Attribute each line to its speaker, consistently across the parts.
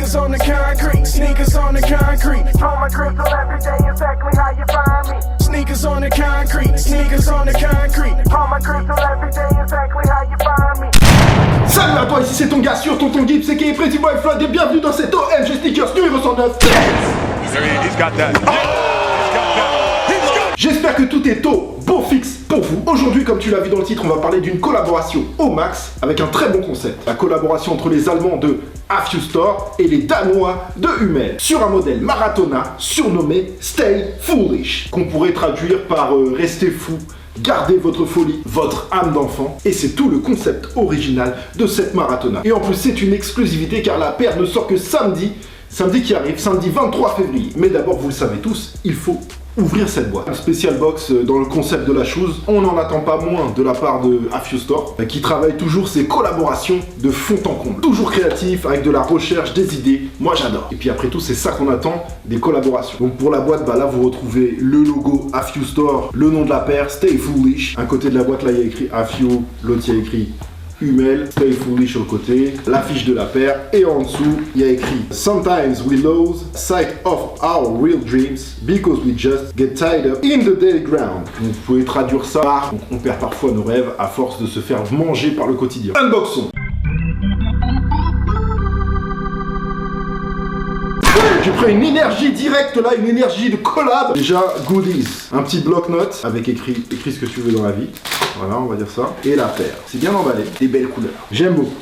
Speaker 1: Sneakers on the concrete, sneakers on the concrete. On my crystal every day, exactly how you find me. Sneakers on the concrete, sneakers on the concrete. On my crystal every day, exactly how you find me.
Speaker 2: Salut à toi, ici c'est ton gars sûr, Tonton Gibbs, c'est qui est Pretty Boy Floyd et bienvenue dans cet OMG Sneakers numéro 109.
Speaker 3: He's got that.
Speaker 2: J'espère que tout est au beau fixe pour vous. Aujourd'hui, comme tu l'as vu dans le titre, on va parler d'une collaboration au max avec un très bon concept. La collaboration entre les Allemands de A Few Store et les Danois de Hummel sur un modèle Maratona surnommé Stay Foolish, qu'on pourrait traduire par restez fou. Gardez votre folie, votre âme d'enfant, et c'est tout le concept original de cette Maratona. Et en plus, c'est une exclusivité car la paire ne sort que samedi qui arrive, samedi 23 février. Mais d'abord, vous le savez tous, il faut ouvrir cette boîte. Un spécial box dans le concept de la chose. On n'en attend pas moins de la part de A Few Store, qui travaille toujours ses collaborations de fond en comble. Toujours créatif, avec de la recherche, des idées. Moi, j'adore. Et puis après tout, c'est ça qu'on attend des collaborations. Donc pour la boîte, là, vous retrouvez le logo A Few Store, le nom de la paire, Stay Foolish. Un côté de la boîte, là, il y a écrit A Few, l'autre, il y a écrit Hummel, Stay Foolish sur le côté, l'affiche de la paire, et en dessous, il y a écrit Sometimes we lose sight of our real dreams because we just get tied up in the daily ground. Donc, vous pouvez traduire ça par on perd parfois nos rêves à force de se faire manger par le quotidien. Unboxons. J'ai pris une énergie directe là, une énergie de collab. Déjà, goodies. Un petit bloc-notes avec écrit ce que tu veux dans la vie. Voilà, on va dire ça. Et la paire. C'est bien emballé. Des belles couleurs. J'aime beaucoup.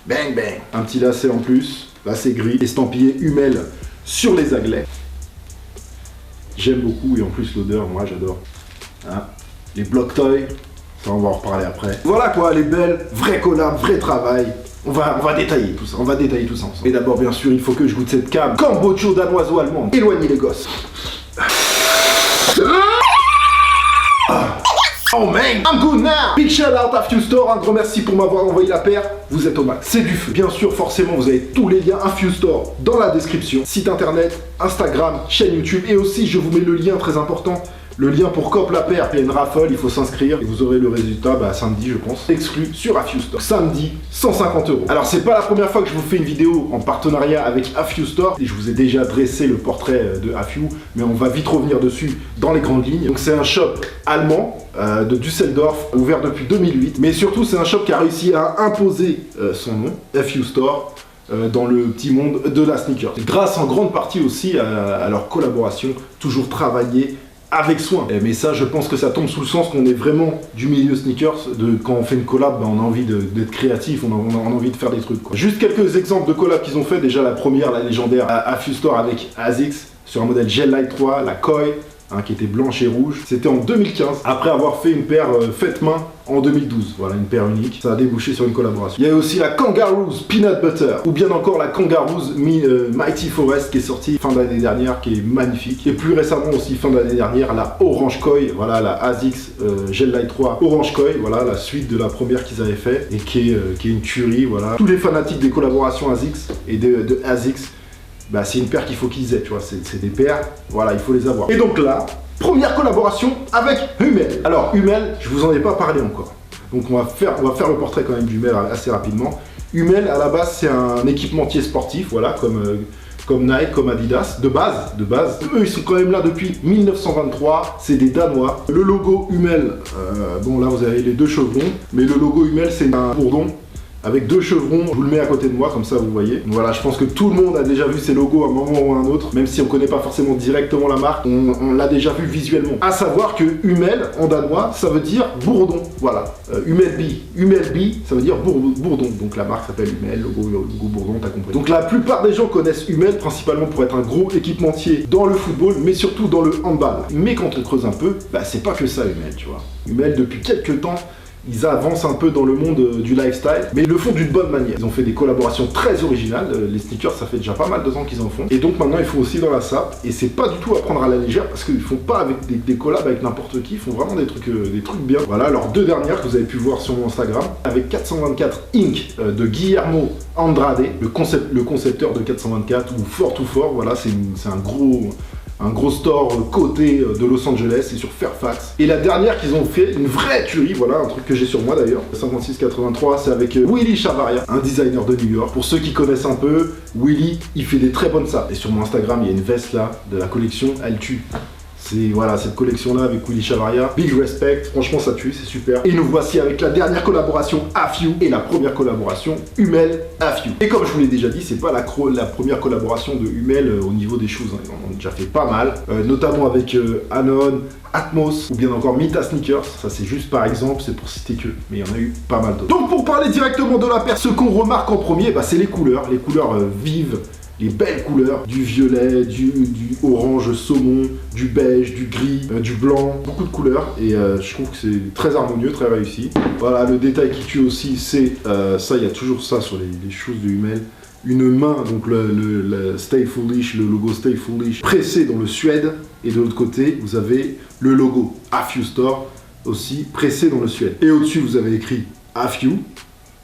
Speaker 2: Bang bang. Un petit lacet en plus. Lacet gris. Estampillé Hummel sur les aglets. J'aime beaucoup. Et en plus, l'odeur, moi, j'adore. Hein, les bloc toys. Ça, on va en reparler après. Voilà quoi, les belles. Vrai collab, vrai travail. On va détailler tout ça, on va détailler tout ça ensemble. Et d'abord, bien sûr, il faut que je goûte cette cam. Cambocho danoiso-allemande. Éloignez les gosses. Oh man, I'm good now. Big shout out A Few Store, un gros merci pour m'avoir envoyé la paire. Vous êtes au max. C'est du feu. Bien sûr, forcément, vous avez tous les liens A Few Store dans la description. Site internet, Instagram, chaîne YouTube. Et aussi, je vous mets le lien très important. Le lien pour cop la paire, il y a une raffle, il faut s'inscrire et vous aurez le résultat samedi je pense, exclu sur A Few Store. Samedi, 150 €. Alors c'est pas la première fois que je vous fais une vidéo en partenariat avec A Few Store et je vous ai déjà dressé le portrait de A Few, mais on va vite revenir dessus dans les grandes lignes. Donc c'est un shop allemand de Düsseldorf, ouvert depuis 2008, mais surtout c'est un shop qui a réussi à imposer son nom, A Few Store, dans le petit monde de la sneaker. Grâce en grande partie aussi à leur collaboration, toujours travaillée avec soin. Mais ça, je pense que ça tombe sous le sens qu'on est vraiment du milieu sneakers. Quand on fait une collab, on a envie d'être créatif, on a envie de faire des trucs, quoi. Juste quelques exemples de collabs qu'ils ont fait. Déjà la première, la légendaire A Few Store avec ASICS sur un modèle Gel Light 3, la Koi, qui était blanche et rouge. C'était en 2015, après avoir fait une paire faite main en 2012. Voilà, une paire unique. Ça a débouché sur une collaboration. Il y a aussi la Kangaroos Peanut Butter, ou bien encore la Kangaroos Mighty Forest qui est sortie fin d'année dernière, qui est magnifique. Et plus récemment aussi, fin d'année dernière, la Orange Koi, voilà, la ASICS Gel Light 3 Orange Koi, voilà, la suite de la première qu'ils avaient fait, et qui est une tuerie, voilà. Tous les fanatiques des collaborations ASICS et de ASICS, c'est une paire qu'il faut qu'ils aient, tu vois, c'est des paires, voilà, il faut les avoir. Et donc là, première collaboration avec Hummel. Alors Hummel, je vous en ai pas parlé encore, donc on va faire le portrait quand même d'Hummel assez rapidement. Hummel, à la base, c'est un équipementier sportif, voilà, comme Nike, comme Adidas, de base. Eux, ils sont quand même là depuis 1923, c'est des Danois. Le logo Hummel, bon là vous avez les deux chevrons, mais le logo Hummel, c'est un bourdon avec deux chevrons. Je vous le mets à côté de moi, comme ça vous voyez. Donc voilà, je pense que tout le monde a déjà vu ces logos à un moment ou à un autre, même si on connaît pas forcément directement la marque, on l'a déjà vu visuellement. À savoir que Hummel, en danois, ça veut dire bourdon, voilà. Hummelby, ça veut dire bourdon. Donc la marque s'appelle Hummel, logo bourdon, t'as compris. Donc la plupart des gens connaissent Hummel principalement pour être un gros équipementier dans le football, mais surtout dans le handball. Mais quand on creuse un peu, c'est pas que ça Hummel, tu vois. Hummel, depuis quelques temps, ils avancent un peu dans le monde du lifestyle, mais ils le font d'une bonne manière. Ils ont fait des collaborations très originales, les sneakers ça fait déjà pas mal de temps qu'ils en font, et donc maintenant ils font aussi dans la sape, et c'est pas du tout à prendre à la légère, parce qu'ils font pas avec des collabs avec n'importe qui, ils font vraiment des trucs bien. Voilà, leurs deux dernières que vous avez pu voir sur mon Instagram, avec 424 Inc. De Guillermo Andrade, le concepteur de 424, ou Fort to Fort, voilà, c'est un un gros store côté de Los Angeles, c'est sur Fairfax. Et la dernière qu'ils ont fait, une vraie tuerie, voilà, un truc que j'ai sur moi d'ailleurs, 5683, c'est avec Willy Chavaria, un designer de New York. Pour ceux qui connaissent un peu, Willy, il fait des très bonnes sapes. Et sur mon Instagram, il y a une veste là, de la collection, elle tue. C'est voilà, cette collection là avec Willy Chavaria, big respect, franchement ça tue, c'est super. Et nous voici avec la dernière collaboration AFU et la première collaboration Hummel AFU. Et comme je vous l'ai déjà dit, c'est pas la première collaboration de Hummel au niveau des choses, hein. Ils en ont déjà fait pas mal, notamment avec Anon, Atmos ou bien encore Mita Sneakers. Ça c'est juste par exemple, c'est pour citer que, mais il y en a eu pas mal d'autres. Donc pour parler directement de la paire, ce qu'on remarque en premier, bah, c'est les couleurs vives. Les belles couleurs, du violet, du orange saumon, du beige, du gris, du blanc, beaucoup de couleurs et je trouve que c'est très harmonieux, très réussi. Voilà, le détail qui tue aussi, c'est ça, il y a toujours ça sur les choses de Hummel. Une main, donc le Stay Foolish, le logo Stay Foolish, pressé dans le suède, et de l'autre côté, vous avez le logo AFU Store, aussi pressé dans le suède. Et au-dessus, vous avez écrit AFU,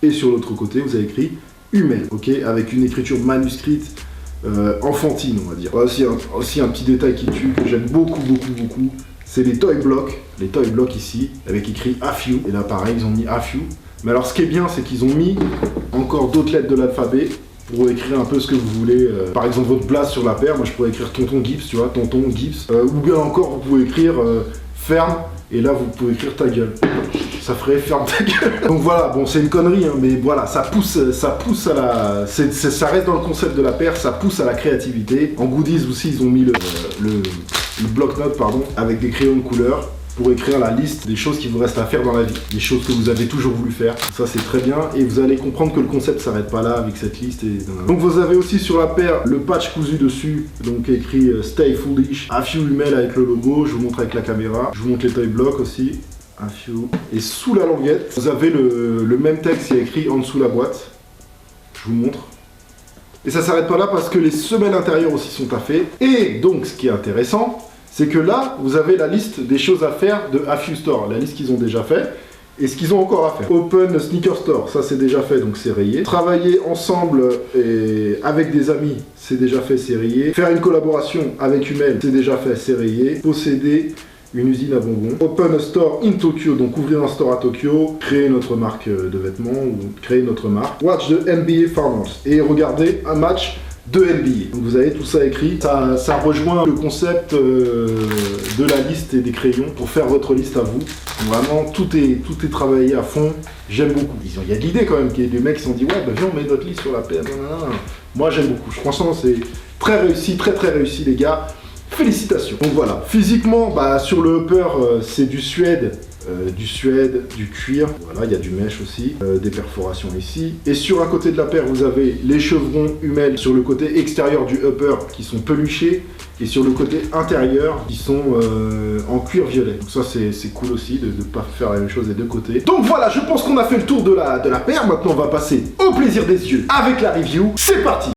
Speaker 2: et sur l'autre côté, vous avez écrit Hummel, ok, avec une écriture manuscrite enfantine, on va dire. Aussi un petit détail qui tue, que j'aime beaucoup, c'est les toy blocks ici, avec écrit AFU, et là pareil, ils ont mis AFU. Mais alors ce qui est bien, c'est qu'ils ont mis encore d'autres lettres de l'alphabet, pour écrire un peu ce que vous voulez, par exemple votre place sur la paire, moi je pourrais écrire Tonton Gibbs, tu vois, Tonton Gibbs, ou bien encore vous pouvez écrire ferme, et là vous pouvez écrire ta gueule. Ça ferait ferme ta gueule. Donc voilà, bon c'est une connerie, hein, mais voilà, ça pousse à la... ça reste dans le concept de la paire, ça pousse à la créativité. En goodies aussi, ils ont mis le bloc-notes, pardon, avec des crayons de couleur, pour écrire la liste des choses qui vous restent à faire dans la vie, des choses que vous avez toujours voulu faire. Ça c'est très bien, et vous allez comprendre que le concept s'arrête pas là avec cette liste. Donc vous avez aussi sur la paire le patch cousu dessus, donc écrit Stay Foolish, AFU Hummel avec le logo, je vous montre avec la caméra, je vous montre les toy blocks aussi, AFU. Et sous la languette, vous avez le même texte qui est écrit en dessous la boîte, je vous montre. Et ça s'arrête pas là parce que les semelles intérieures aussi sont taffées. Et donc ce qui est intéressant, c'est que là, vous avez la liste des choses à faire de AFU Store, la liste qu'ils ont déjà fait, et ce qu'ils ont encore à faire. Open Sneaker Store, ça c'est déjà fait, donc c'est rayé. Travailler ensemble et avec des amis, c'est déjà fait, c'est rayé. Faire une collaboration avec Hummel, c'est déjà fait, c'est rayé. Posséder une usine à bonbons. Open a store in Tokyo, donc ouvrir un store à Tokyo, créer notre marque de vêtements, ou créer notre marque. Watch the NBA Finals, et regarder un match de NBA. Donc vous avez tout ça écrit, ça rejoint le concept de la liste et des crayons pour faire votre liste à vous. Donc vraiment tout est travaillé à fond, j'aime beaucoup. Il y a de l'idée quand même, qu'il y a des mecs qui se sont dit ouais bah viens on met notre liste sur la paire. Moi j'aime beaucoup, franchement c'est très réussi, très réussi les gars. Félicitations. Donc voilà, physiquement, bah, sur le upper, c'est du suède, du cuir. Voilà, il y a du mesh aussi, des perforations ici. Et sur un côté de la paire, vous avez les chevrons Hummel sur le côté extérieur du upper qui sont peluchés. Et sur le côté intérieur, qui sont en cuir violet. Donc ça, c'est cool aussi de ne pas faire la même chose des deux côtés. Donc voilà, je pense qu'on a fait le tour de la paire. Maintenant, on va passer au plaisir des yeux avec la review. C'est parti!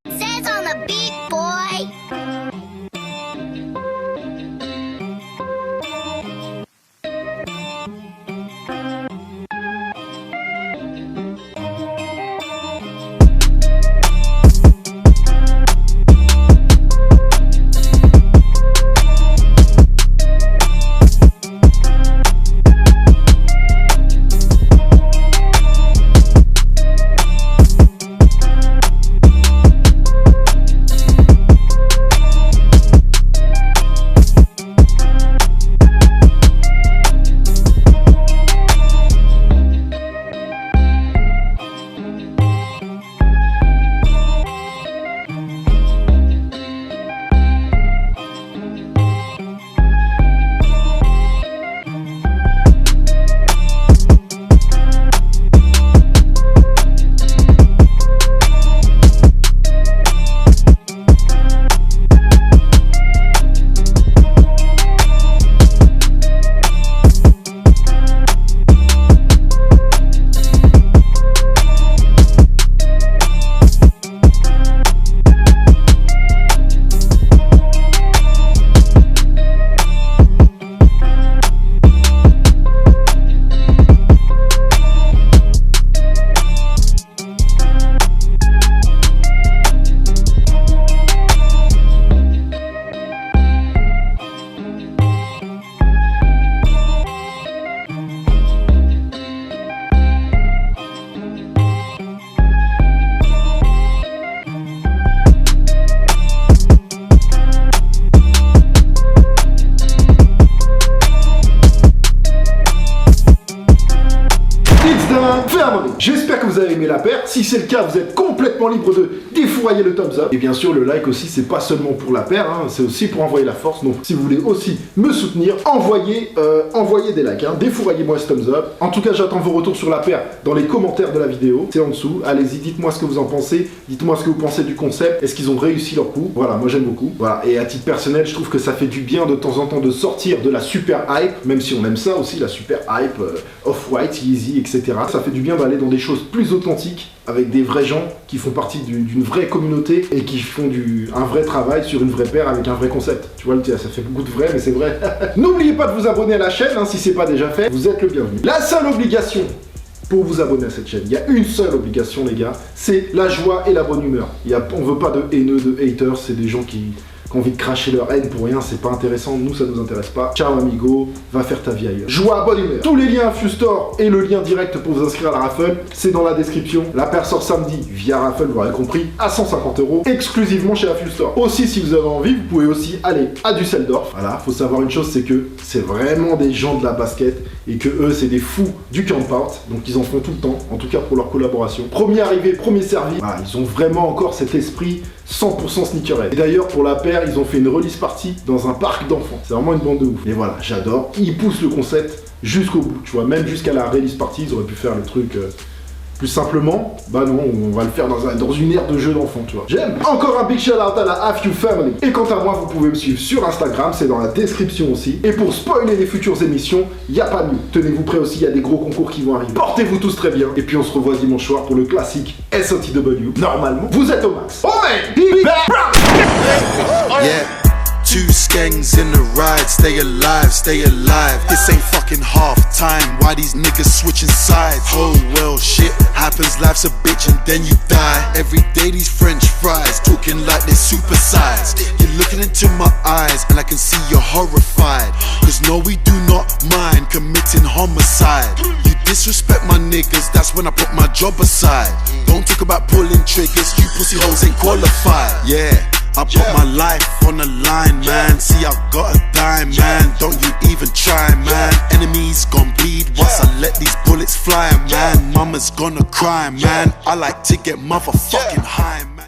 Speaker 2: d'un family. J'espère que vous avez aimé la paire. Si c'est le cas, vous êtes complètement libre de défourailler le thumbs up. Et bien sûr, le like aussi, c'est pas seulement pour la paire, hein, c'est aussi pour envoyer la force. Donc, si vous voulez aussi me soutenir, envoyez des likes, hein, défouraillez-moi ce thumbs up. En tout cas, j'attends vos retours sur la paire dans les commentaires de la vidéo. C'est en dessous. Allez-y, dites-moi ce que vous en pensez. Dites-moi ce que vous pensez du concept. Est-ce qu'ils ont réussi leur coup? Voilà, moi j'aime beaucoup. Voilà. Et à titre personnel, je trouve que ça fait du bien de temps en temps de sortir de la super hype, même si on aime ça aussi, la super hype, Off-White, Yeezy, etc. Ça fait du bien d'aller dans des choses plus authentiques, avec des vrais gens qui font partie d'une vraie communauté et qui font un vrai travail sur une vraie paire avec un vrai concept. Tu vois, ça fait beaucoup de vrai, mais c'est vrai. N'oubliez pas de vous abonner à la chaîne, hein, si c'est pas déjà fait. Vous êtes le bienvenu. La seule obligation pour vous abonner à cette chaîne, il y a une seule obligation, les gars, c'est la joie et la bonne humeur. On veut pas de haineux, de haters, c'est des gens qui ont envie de cracher leur haine pour rien, c'est pas intéressant, nous ça nous intéresse pas. Ciao amigo, va faire ta vie ailleurs. Joie, bonne humeur. Tous les liens à Fusestore et le lien direct pour vous inscrire à la raffle, c'est dans la description. La paire sort samedi via raffle, vous l'aurez compris, à 150 €, exclusivement chez Fusestore. Aussi, si vous avez envie, vous pouvez aussi aller à Düsseldorf. Voilà, faut savoir une chose, c'est que c'est vraiment des gens de la basket et que eux, c'est des fous du camp-out, donc ils en font tout le temps, en tout cas pour leur collaboration. Premier arrivé, premier servi. Voilà, ils ont vraiment encore cet esprit 100% sneakerhead. Et d'ailleurs, pour la paire, ils ont fait une release party dans un parc d'enfants. C'est vraiment une bande de ouf. Et voilà, j'adore. Ils poussent le concept jusqu'au bout, tu vois. Même jusqu'à la release party, ils auraient pu faire le truc plus simplement. Bah non, on va le faire dans une ère de jeu d'enfants, tu vois. j'aime. Encore un big shout out à la AFU Family. Et quant à moi, vous pouvez me suivre sur Instagram, c'est dans la description aussi. Et pour spoiler les futures émissions, y a pas mieux. Tenez-vous prêts aussi, il y a des gros concours qui vont arriver. Portez-vous tous très bien. Et puis on se revoit dimanche soir pour le classique SOTW. Normalement, vous êtes au max. Oh man, be back.
Speaker 4: Yeah. Two skanks in the ride, stay alive, stay alive. This ain't fucking half time. Why these niggas switching sides? Oh well, shit happens, life's a bitch and then you die. Every day these French fries talking like they're supersized. You're looking into my eyes and I can see you're horrified. Cause no, we do not mind committing homicide. You disrespect my niggas, that's when I put my job aside. Don't talk about pulling triggers, you pussy hoes ain't qualified. Yeah, I put my life on the line, man. See, I got a dime, man. Don't you even try, man. Enemies gon' bleed once I let these bullets fly, man. Mama's gonna cry, man. I like to get motherfucking high, man.